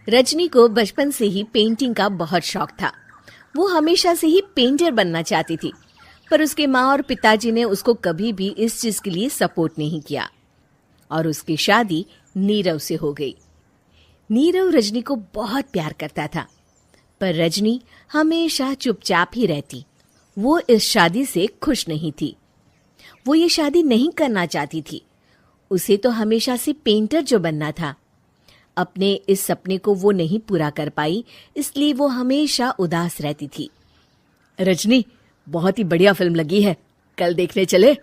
रजनी को बचपन से ही पेंटिंग का बहुत शौक था। वो हमेशा से ही पेंटर बनना चाहती थी, पर उसके माँ और पिताजी ने उसको कभी भी इस चीज के लिए सपोर्ट नहीं किया और उसकी शादी नीरव से हो गई। नीरव रजनी को बहुत प्यार करता था, पर रजनी हमेशा चुपचाप ही रहती। वो इस शादी से खुश नहीं थी। वो ये शादी नहीं करना चाहती थी। उसे तो हमेशा से पेंटर जो बनना था। अपने इस सपने को वो नहीं पूरा कर पाई, इसलिए वो हमेशा उदास रहती थी। रजनी, बहुत ही बढ़िया फिल्म लगी है, कल देखने चले?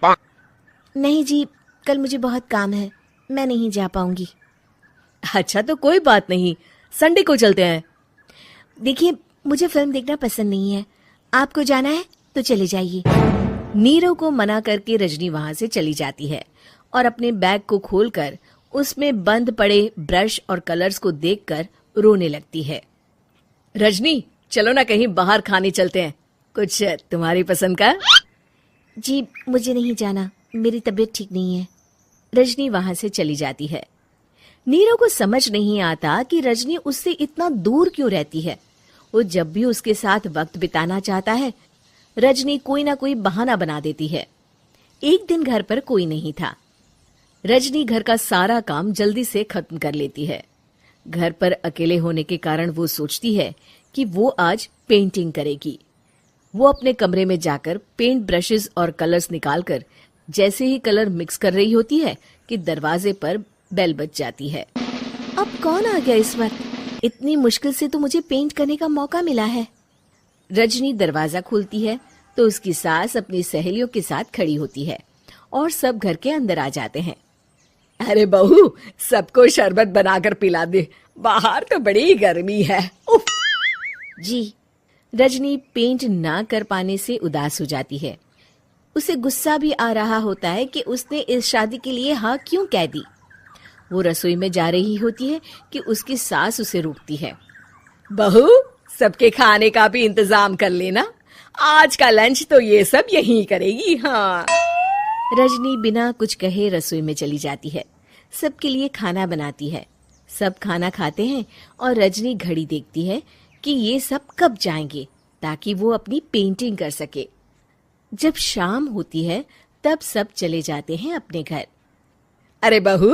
नहीं जी, कल मुझे बहुत काम है, मैं नहीं जा पाऊंगी। अच्छा तो कोई बात नहीं, संडे को चलते हैं। देखिए, मुझे फिल्म देखना पसंद नहीं है। आपको जाना है तो चले जाइए। नीरव को मना करके रजनी वहां से चली जाती है और अपने बैग को खोलकर उसमें बंद पड़े ब्रश और कलर्स को देखकर रोने लगती है। रजनी, चलो ना कहीं बाहर खाने चलते हैं, कुछ तुम्हारी पसंद का। जी, मुझे नहीं जाना, मेरी तबीयत ठीक नहीं है। रजनी वहां से चली जाती है। नीरव को समझ नहीं आता कि रजनी उससे इतना दूर क्यों रहती है। वो जब भी उसके साथ वक्त बिताना चाहता है, रजनी कोई ना कोई बहाना बना देती है। एक दिन घर पर कोई नहीं था। रजनी घर का सारा काम जल्दी से खत्म कर लेती है। घर पर अकेले होने के कारण वो सोचती है कि वो आज पेंटिंग करेगी। वो अपने कमरे में जाकर पेंट ब्रशेस और कलर्स निकालकर जैसे ही कलर मिक्स कर रही होती है कि दरवाजे पर बेल बज जाती है। अब कौन आ गया इस वक्त? इतनी मुश्किल से तो मुझे पेंट करने का मौका मिला है। रजनी दरवाजा खोलती है तो उसकी सास अपनी सहेलियों के साथ खड़ी होती है और सब घर के अंदर आ जाते हैं। अरे बहू, सबको शरबत बनाकर पिला दे, बाहर तो बड़ी गर्मी है। उफ। जी। रजनी पेंट ना कर पाने से उदास हो जाती है। उसे गुस्सा भी आ रहा होता है कि उसने इस शादी के लिए हाँ क्यों कह दी। वो रसोई में जा रही होती है कि उसकी सास उसे रोकती है। बहू, सबके खाने का भी इंतजाम कर लेना, आज का लंच तो ये सब यहीं करेगी। हाँ। रजनी बिना कुछ कहे रसोई में चली जाती है। सबके लिए खाना बनाती है। सब खाना खाते हैं और रजनी घड़ी देखती है कि ये सब कब जाएंगे ताकि वो अपनी पेंटिंग कर सके। जब शाम होती है तब सब चले जाते हैं अपने घर। अरे बहू,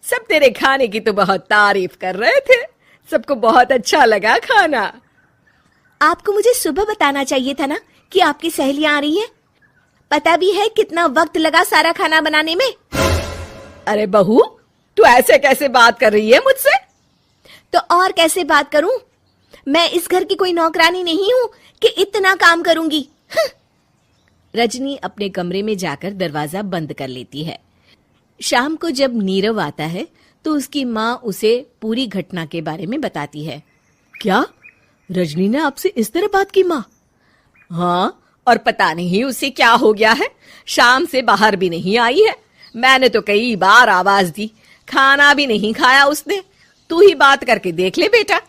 सब तेरे खाने की तो बहुत तारीफ कर रहे थे, सबको बहुत अच्छा लगा खाना। आपको मुझे सुबह बताना चाहिए था ना कि आपकी सहेलियां आ रही हैं। पता भी है कितना वक्त लगा सारा खाना बनाने में। अरे बहू, तू ऐसे कैसे बात कर रही है मुझसे? तो और कैसे बात करूं? मैं इस घर की कोई नौकरानी नहीं हूं कि इतना काम करूंगी। रजनी अपने कमरे में जाकर दरवाजा बंद कर लेती है। शाम को जब नीरव आता है तो उसकी माँ उसे पूरी घटना के बारे में बताती है। क्या रजनी ने आपसे इस तरह बात की माँ? हाँ, और पता नहीं उसे क्या हो गया है, शाम से बाहर भी नहीं आई है। मैंने तो कई बार आवाज दी, खाना भी नहीं खाया उसने। तू ही बात करके देख ले बेटा।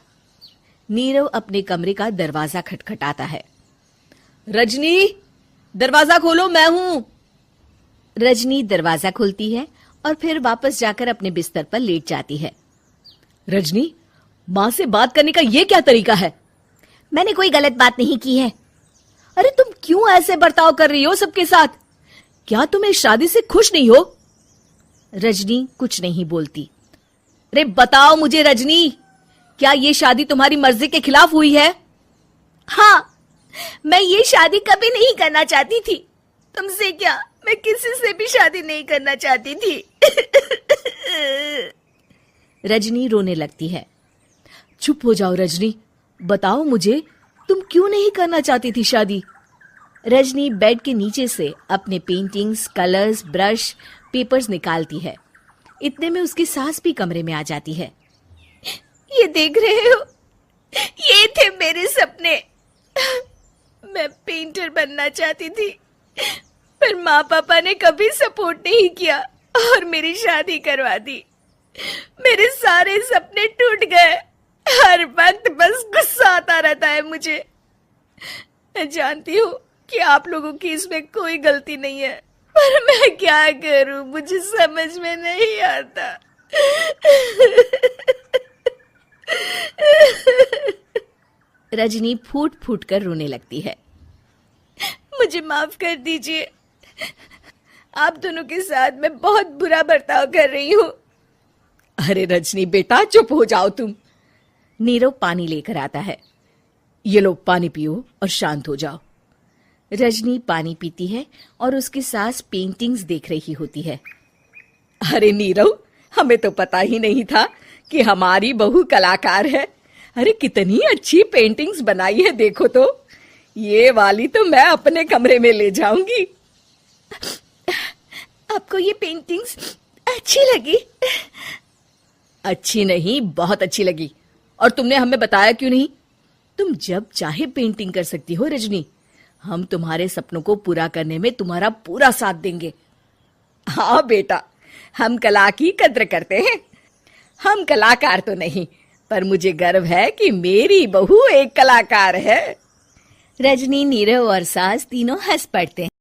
नीरव अपने कमरे का दरवाजा खटखटाता है। रजनी, दरवाजा खोलो, मैं हूं। रजनी दरवाजा खोलती है और फिर वापस जाकर अपने बिस्तर पर लेट जाती है। रजनी, माँ से बात करने का ये क्या तरीका है? मैंने कोई गलत बात नहीं की है। अरे तुम क्यों ऐसे बर्ताव कर रही हो सबके साथ? क्या तुम इस शादी से खुश नहीं हो? रजनी कुछ नहीं बोलती। अरे बताओ मुझे रजनी, क्या ये शादी तुम्हारी मर्जी के खिलाफ हुई है? हाँ, मैं ये शादी कभी नहीं करना चाहती थी। तुमसे क्या, मैं किसी से भी शादी नहीं करना चाहती थी। रजनी रोने लगती है। चुप हो जाओ रजनी, बताओ मुझे, तुम क्यों नहीं करना चाहती थी शादी? रजनी बेड के नीचे से अपने पेंटिंग्स, कलर्स, ब्रश, पेपर्स निकालती है। इतने में उसकी सास भी कमरे में आ जाती है। ये देख रहे हो, ये थे मेरे सपने। मैं पेंटर बनना चाहती थी, पर माँ पापा ने कभी सपोर्ट नहीं किया और मेरी शादी करवा दी। मेरे सारे सपने टूट गए। हर वक्त बस गुस्सा आता रहता है मुझे। मैं जानती हूँ कि आप लोगों की इसमें कोई गलती नहीं है, पर मैं क्या करूं, मुझे समझ में नहीं आता। रजनी फूट फूट कर रोने लगती है। मुझे माफ कर दीजिए, आप दोनों के साथ मैं बहुत बुरा बर्ताव कर रही हूँ। अरे रजनी बेटा, चुप हो जाओ तुम। नीरव पानी लेकर आता है। ये लो पानी पियो और शांत हो जाओ। रजनी पानी पीती है और उसकी सास पेंटिंग्स देख रही होती है। अरे नीरव, हमें तो पता ही नहीं था कि हमारी बहू कलाकार है। अरे कितनी अच्छी पेंटिंग्स बनाई है, देखो तो। ये वाली तो मैं अपने कमरे में ले जाऊंगी। आपको ये पेंटिंग्स अच्छी लगी? अच्छी नहीं, बहुत अच्छी लगी। और तुमने हमें बताया क्यों नहीं? तुम जब चाहे पेंटिंग कर सकती हो रजनी। हम तुम्हारे सपनों को पूरा करने में तुम्हारा पूरा साथ देंगे। हाँ बेटा, हम कला की कद्र करते हैं। हम कलाकार तो नहीं, पर मुझे गर्व है कि मेरी बहू एक कलाकार है। रजनी, नीरव और सास तीनों हंस पड़ते हैं।